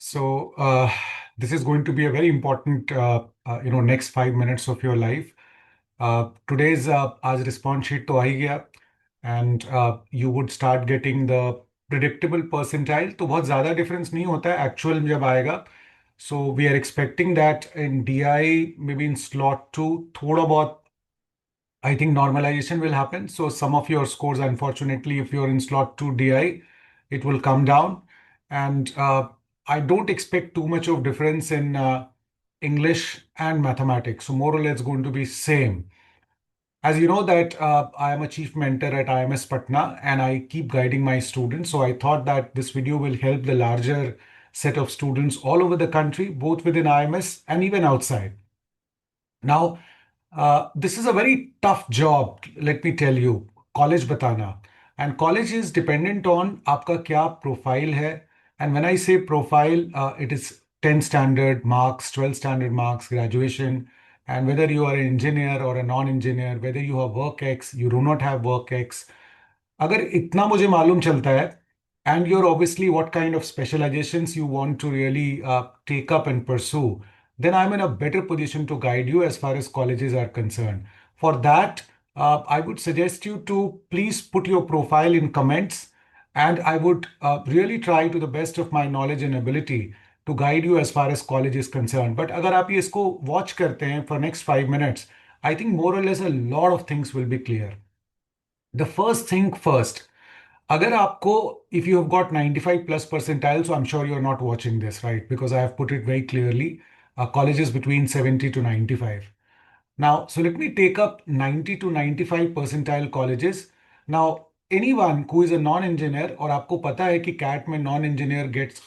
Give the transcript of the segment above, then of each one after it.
So this is going to be a very important, next 5 minutes of your life. Today's आज response sheet तो आ ही गया and you would start getting the predictable percentile. तो बहुत ज़्यादा difference नहीं होता है actual में जब आएगा. So we are expecting that in DI maybe in slot 2 थोड़ा बहुत I think normalization will happen. So some of your scores, unfortunately, if you're in slot 2 DI, it will come down. And I don't expect too much of difference in English and mathematics. So more or less going to be same. As you know that I am a chief mentor at IMS Patna and I keep guiding my students. So I thought that this video will help the larger set of students all over the country, both within IMS and even outside. Now, this is a very tough job, let me tell you, college बताना. And college is dependent on आपका क्या profile है. And when I say profile, it is 10 standard marks, 12 standard marks, graduation, and whether you are an engineer or a non-engineer, whether you have work X, you do not have work X. अगर इतना मुझे मालूम चलता है, and you're obviously what kind of specializations you want to really take up and pursue, then I'm in a better position to guide you as far as colleges are concerned. For that, I would suggest you to please put your profile in comments, and I would really try to the best of my knowledge and ability to guide you as far as college is concerned. But अगर आप ये इसको watch करते हैं for next 5 minutes, I think more or less a lot of things will be clear. The first thing first, अगर आपको if you have got 95 plus percentile, so I'm sure you're not watching this, right? Because I have put it very clearly, colleges between 70 to 95. Now, so let me take up 90 to 95 percentile colleges. Now, anyone who is a non-engineer और आपको पता है कि CAT में non-engineer gets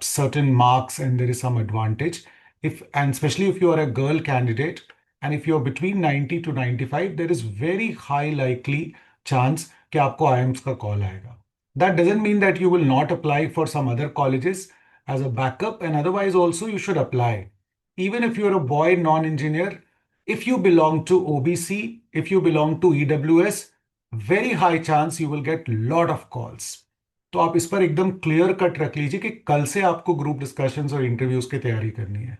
certain marks and there is some advantage. If and especially if you are a girl candidate and if you're between 90 to 95, there is very high likely chance कि आपको IIMS का call आएगा. That doesn't mean that you will not apply for some other colleges as a backup, and otherwise also you should apply. Even if you're a boy non-engineer, if you belong to OBC, if you belong to EWS, very high chance you will get lot of calls. तो आप इस पर एकदम clear cut रख लीजिए कि कल से आपको ग्रुप डिस्कशंस और इंटरव्यूज की तैयारी करनी है.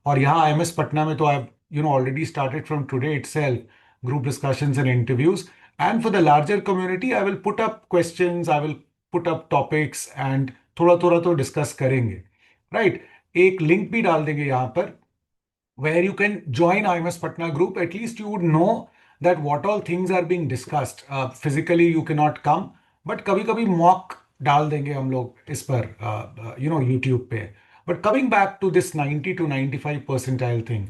और यहाँ IMS पटना में तो आई already started from today itself group discussions and interviews. And for the larger community, I will put up questions, I will put up topics and थोड़ा थोड़ा तो डिस्कस करेंगे. राइट, एक लिंक भी डाल देंगे यहाँ पर where you can join IMS Patna group. At least you would know that what all things are being discussed. Physically you cannot come, but कभी कभी mock डाल देंगे हम लोग इस पर YouTube पे. But coming back to this 90 to 95 percentile thing,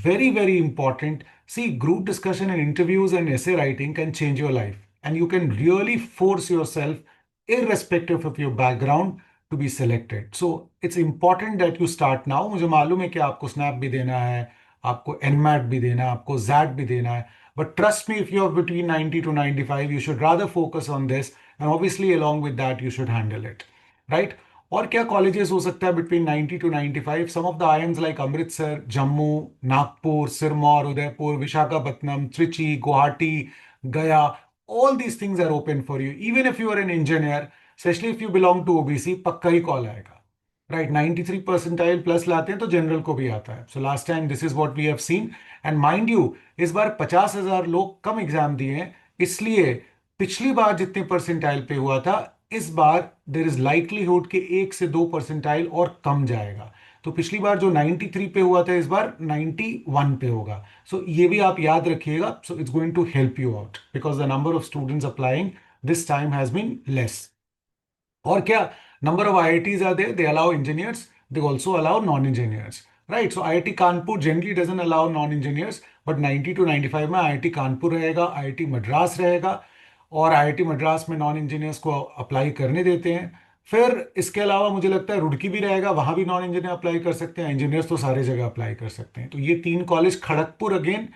very very important. See, group discussion and interviews and essay writing can change your life, and you can really force yourself irrespective of your background to be selected. So it's important that you start now. मुझे मालूम है कि आपको snap भी देना है, आपको NMAT भी देना है, आपको जैट भी देना है. But trust me, if you're between 90 to 95, you should rather focus on this, and obviously along with that you should handle it, right? और क्या कॉलेजेस हो सकता है between 90 to 95? Some of the IIMs like Amritsar, Jammu, Nagpur, Sirmaur, Udaipur, Visakhapatnam, Trichy, Guwahati, गया, all these things are open for you. Even if you are an engineer, especially if you belong to OBC, पक्का ही call आएगा. Right, 93 percentile plus लाते हैं तो जनरल को भी आता है. So last time this is what we have seen. And mind you, इस बार 50,000 लोग कम एग्जाम दिए हैं, इसलिए पिछली बार जितने परसेंटाइल पे हुआ था, इस बार देर इज लाइकलीहुड कि 1 से 2 परसेंटाइल और कम जाएगा. तो पिछली बार जो 93 पे हुआ था, इस बार 91 पे होगा. सो ये भी आप याद रखिएगा. So it's going to help you out because the number of students applying this time has been less. और क्या, number of IITs are there, they allow engineers, they also allow non-engineers, right? So IIT Kanpur generally doesn't allow non-engineers, but 90 to 95 में IIT Kanpur रहेगा, IIT Madras रहेगा, और IIT Madras में non engineers को apply करने देते हैं. फिर इसके अलावा मुझे लगता है रुड़की भी रहेगा, वहां भी नॉन इंजीनियर अप्लाई कर सकते हैं, इंजीनियर्स तो सारे जगह अप्लाई कर सकते हैं. तो ये 3 college, Kharagpur again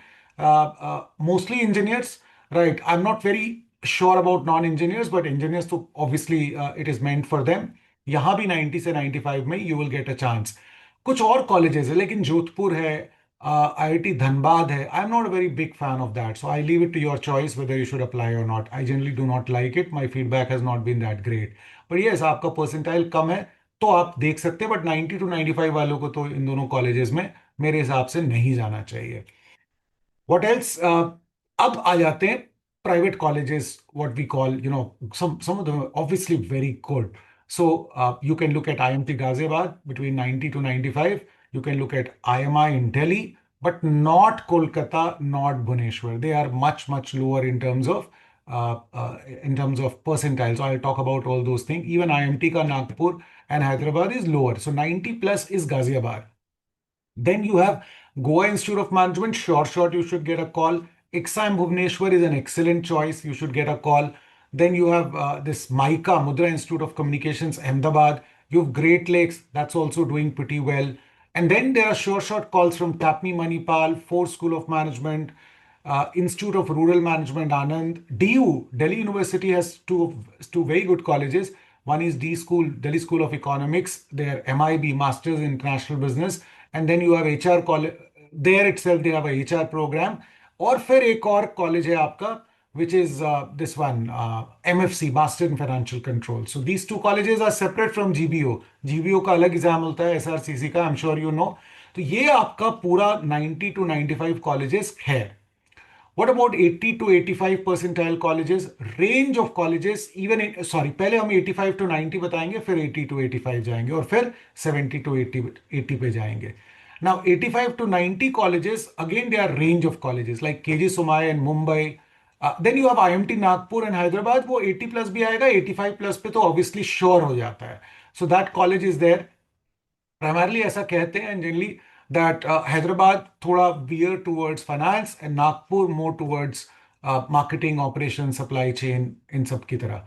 mostly engineers, right. I am not very sure about non-engineers, but engineers तो obviously it is meant for them. यहाँ भी 90 से 95 में you will get a chance. कुछ और कॉलेजेस है, लेकिन जोधपुर है, IIT धनबाद है. I am not a very big fan of that, so I leave it to your choice whether you should apply or not. I generally do not like it. My feedback has not been that great. But yes, आपका percentile कम है तो आप देख सकते हैं, but 90 to 95 वालों को तो इन दोनों कॉलेजेस में मेरे हिसाब से नहीं जाना चाहिए। What else? अब आ जाते हैं private colleges, what we call, some of them are obviously very good. So you can look at IMT Ghaziabad between 90 to 95. You can look at IMI in Delhi, but not Kolkata, not Bhubaneswar. They are much, much lower in terms of percentile. So I'll talk about all those things. Even IMT ka Nagpur and Hyderabad is lower. So 90 plus is Ghaziabad. Then you have Goa Institute of Management. Short, you should get a call. ICSA Bhubaneswar is an excellent choice. You should get a call. Then you have this MICA, Mudra Institute of Communications, Ahmedabad. You have Great Lakes, that's also doing pretty well. And then there are short calls from TAPMI Manipal, Force School of Management, Institute of Rural Management, Anand. DU, Delhi University has two very good colleges. One is D School, Delhi School of Economics, their MIB, Masters in International Business. And then you have HR college. There itself, they have a HR program. और फिर एक और college है आपका, which is this one, MFC, Master in Financial Control. So these two colleges are separate from GBO. GBO का अलग exam होता है, SRCC का, I'm sure you know. तो ये आपका पूरा 90 to 95 कॉलेजेस है। What about 80 to 85 percentile colleges? Range of colleges, even sorry, पहले हम 85 to 90 बताएंगे, फिर 80 to 85 जाएंगे, और फिर 70 to 80 पे जाएंगे। Now 85 to 90 colleges, again they are range of colleges like KG Somai and Mumbai. Then you have IMT Nagpur and Hyderabad, वो 80 plus भी आएगा, 85 plus पे तो obviously sure हो जाता है। So that college is there. Primarily ऐसा कहते हैं जनरली दैट हैदराबाद थोड़ा veer towards finance and Nagpur more towards marketing operation supply chain इन सब की तरह।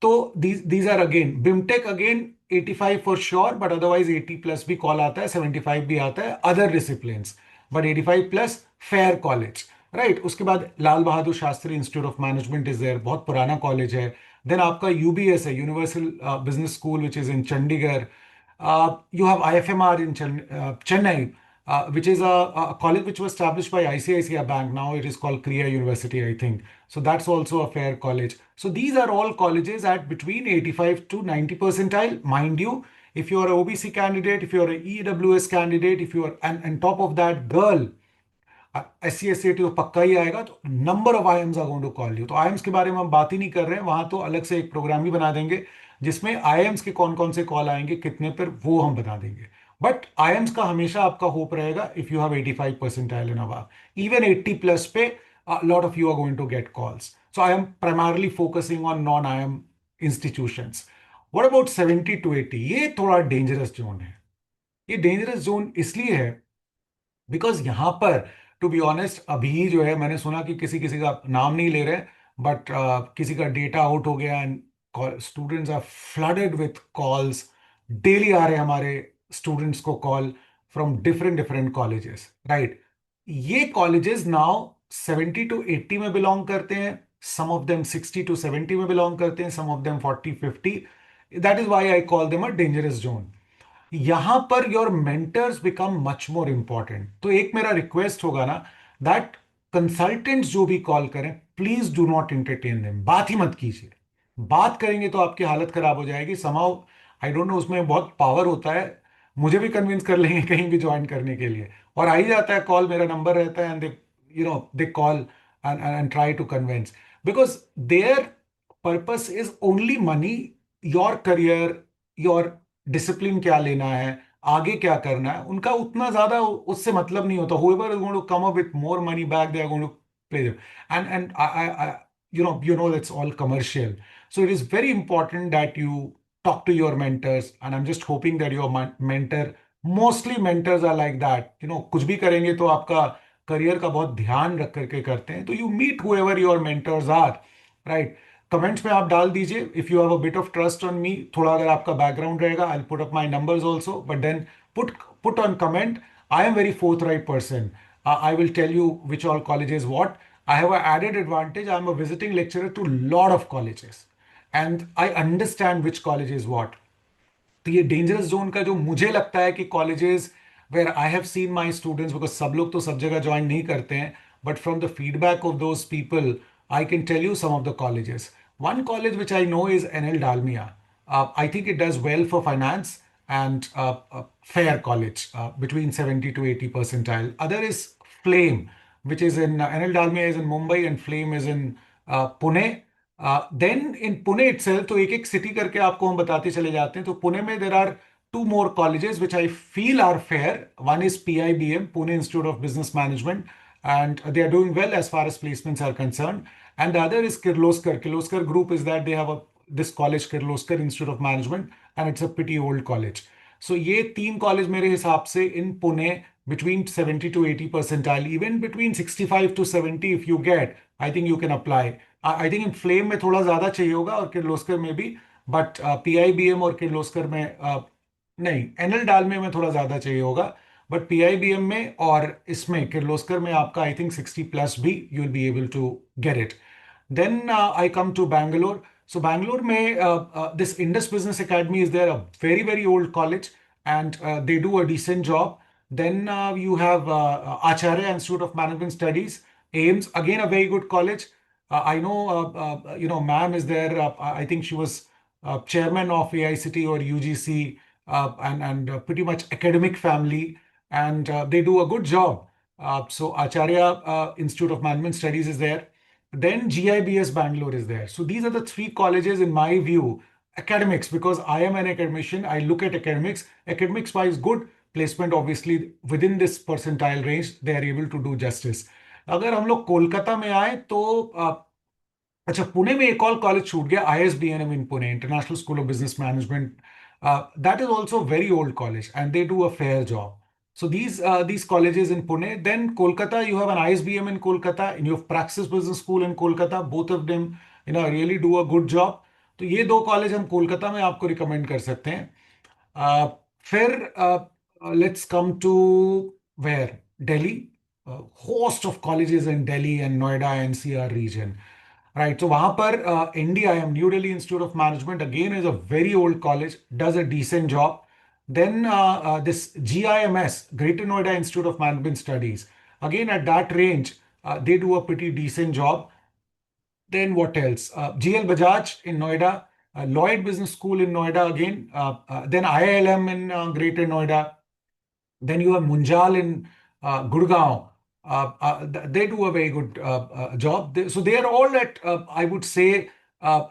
तो these are again Bimtech again 85 for sure, but otherwise 80 plus भी कॉल आता है, 75 भी आता है other disciplines, but 85 plus fair college, right. उसके बाद Lal Bahadur Shastri institute of management is there, बहुत पुराना कॉलेज है। देन आपका यूबीएस है, universal business school which is in Chandigarh. You have IFMR in Chennai, which is a college which was established by ICICI Bank. Now it is called Kriya University, I think. So that's also a fair college. So these are all colleges at between 85 to 90 percentile. Mind you, if you are a OBC candidate, if you are a EWS candidate, if you are, and top of that, girl, SC/ST तो पक्का ही आएगा, तो number of IIMs are going to call you. तो IIMs के बारे में हम बात ही नहीं कर रहे हैं, वहां तो अलग से एक प्रोग्राम ही बना देंगे जिसमें आईएम्स के कौन कौन से कॉल आएंगे कितने पर, वो हम बता देंगे। बट आईएम्स का हमेशा आपका होप रहेगा if you have 85 percentile and above, even 80 plus पे lot of you are going to get calls. So I am primarily focusing on non IIM institutions. What about 70 to 80? ये थोड़ा dangerous zone है। ये dangerous zone इसलिए है because यहां पर, to be honest, अभी जो है मैंने सुना कि किसी किसी का नाम नहीं ले रहे, बट किसी का डेटा आउट हो गया and students are flooded with calls. Daily आ रहे हैं हमारे स्टूडेंट्स को call from different different colleges, right. ये कॉलेजेस नाउ 70 to 80 में बिलोंग करते हैं, सम ऑफ देम 60 to 70 में बिलोंग करते हैं, some of them 40-50। That is why I call them a dangerous zone. यहां पर your mentors become much more important. तो एक मेरा रिक्वेस्ट होगा ना, दैट कंसल्टेंट्स जो भी कॉल करें, please do not entertain them, बात ही मत कीजिए। बात करेंगे तो आपकी हालत खराब हो जाएगी समाउ। आई डोंट नो, उसमें बहुत पावर होता है, मुझे भी कन्विंस कर लेंगे कहीं भी ज्वाइन करने के लिए, और आ ही जाता है कॉल, मेरा नंबर रहता है, and they they call and try to convince, because their purpose is only money, your career, your discipline क्या लेना है, आगे क्या करना है, उनका उतना ज्यादा उससे मतलब नहीं होता। whoever is going to come up with more money back, they are going to play them. And I you know that's all commercial. So it is very important that you talk to your mentors, and I'm just hoping that your mentor, mostly mentors are like that, कुछ भी करेंगे तो आपका career का बहुत ध्यान रख करके करते हैं। तो you meet whoever your mentors are, right? Comments में आप डाल दीजिए if you have a bit of trust on me, थोड़ा अगर आपका बैकग्राउंड रहेगा, I put up my numbers also, but then put on comment. I am very forthright person. I will tell you which all colleges what. I have an added advantage. I am a visiting lecturer to lot of colleges, and I understand which college is what. तो ये dangerous zone का जो मुझे लगता है कि colleges where I have seen my students, because सब लोग तो सब जगह ज्वाइन नहीं करते हैं, but from the feedback of those people I can tell you some of the colleges. One college which I know is NL Dalmia. I think it does well for finance. and a fair college between 70 to 80 percentile. Other is Flame, which is in NL Dalmia is in Mumbai and Flame is in Pune. Then in Pune itself, तो एक एक city करके आपको हम बताते चले जाते हैं. तो पुणे में there are two more colleges which I feel are fair. One is PIBM, Pune Institute of Business Management, and they are doing well as far as placements are concerned. And the other is Kirloskar. Kirloskar Group is that they have this college, Kirloskar Institute of Management, and it's a pretty old college. So ये तीन college मेरे हिसाब से in Pune between 70 to 80 percentile, even between 65 to 70 if you get, I think you can apply. I think in Flame में थोड़ा ज़्यादा चाहिए होगा और किर्लोस्कर में भी, बट PIBM और किर्लोस्कर में नहीं, एनएल डालमे में थोड़ा ज़्यादा चाहिए होगा, बट PIBM में और इसमें किर्लोस्कर में आपका आई थिंक 60 प्लस भी you will be able to get it. Then I come to Bangalore. So Bangalore में this Indus Business Academy is there, a very very old college, and they do a decent job. Then you have Acharya Institute of Management Studies, AIMS, again a very good college. I know ma'am is there. I think she was chairman of AICT or UGC, and pretty much academic family, and they do a good job. So Acharya Institute of Management Studies is there. Then GIBS Bangalore is there. So these are the three colleges in my view. Academics, because I am an academician, I look at academics. Academics wise, good placement, obviously within this percentile range, they are able to do justice. अगर हम लोग कोलकाता में आए तो अच्छा, पुणे में एक और कॉलेज छूट गया, ISBNM in Pune, International School of Business Management. That is also a very old college, and they do a fair job. So these colleges in Pune. Then Kolkata, you have an ISBM in Kolkata, and you have Praxis Business School in Kolkata. Both of them, really do a good job. तो ये दो college हम कोलकाता में आपको recommend कर सकते हैं. फिर let's come to where? Delhi. Host of colleges in Delhi and Noida NCR region. Right, so वहाँ पर NDIM, New Delhi Institute of Management, again is a very old college, does a decent job. Then this GIMS, Greater Noida Institute of Management Studies, again at that range, they do a pretty decent job. Then what else? GL Bajaj in Noida, Lloyd Business School in Noida again, then IILM in Greater Noida. Then you have Munjal in Gurgaon. They do a very good job. So they are all at, I would say,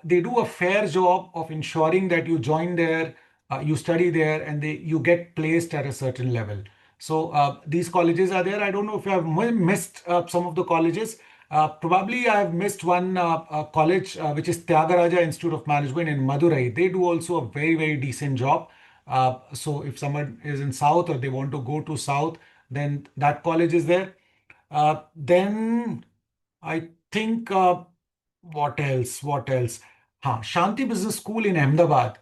they do a fair job of ensuring that you join there, you study there, and you get placed at a certain level. So these colleges are there. I don't know if I have missed some of the colleges. Probably I have missed one college, which is Tyagaraja Institute of Management in Madurai. They do also a very, very decent job. So if someone is in South or they want to go to South, then that college is there. Then I think what else? What else? Shanti Business School in Ahmedabad.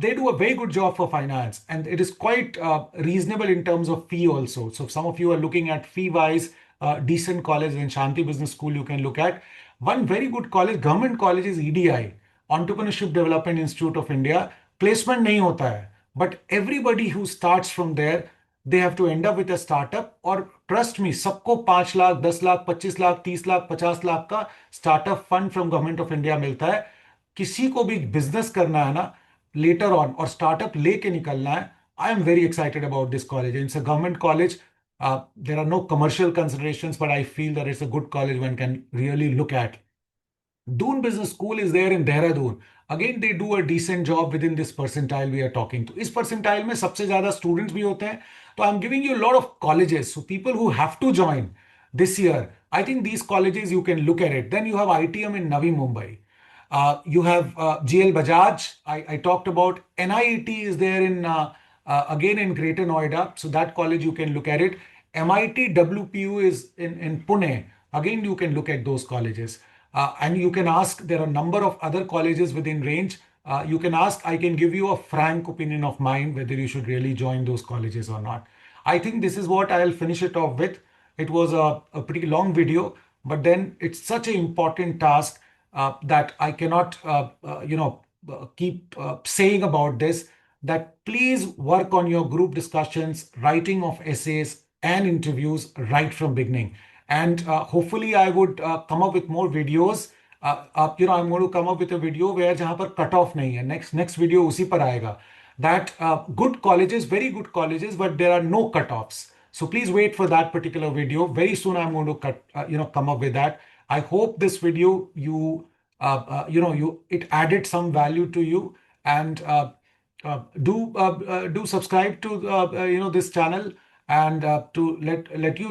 They do a very good job for finance, and it is quite reasonable in terms of fee also. So if some of you are looking at fee-wise, decent college in Shanti Business School, you can look at. One very good college, government college is EDI, Entrepreneurship Development Institute of India. Placement नहीं होता है, but everybody who starts from there, they have to end up with a startup. और trust me, सबको 5 लाख 10 लाख 25 लाख 30 लाख 50 लाख का startup fund from government of India मिलता है. किसी को भी बिजनेस करना है ना लेटर ऑन और स्टार्टअप लेके निकलना है, आई am very excited about this college. It's a government college. There are no commercial considerations, but I feel that it's a good college one can really look at. Doon Business School is there in Dehradun. Again, they do a decent job within this percentile we are talking to. इस percentile में सबसे ज़्यादा students भी होते हैं. So I'm giving you a lot of colleges. So people who have to join this year, I think these colleges you can look at it. Then you have ITM in Navi Mumbai. You have GL Bajaj. I talked about NIET is there in again in Greater Noida. So that college you can look at it. MIT WPU is in Pune. Again, you can look at those colleges. And you can ask, there are a number of other colleges within range. You can ask, I can give you a frank opinion of mine, whether you should really join those colleges or not. I think this is what I'll finish it off with. It was a pretty long video, but then it's such an important task that I cannot, keep saying about this, that please work on your group discussions, writing of essays and interviews right from beginning. And hopefully I would come up with more videos. I'm going to come up with a video where जहाँ पर cut off नहीं है. Next video उसी पर आएगा. that good colleges, very good colleges, but there are no cutoffs. So please wait for that particular video. Very soon I'm going to come up with that. I hope this video you it added some value to you, and do subscribe to this channel, and to let you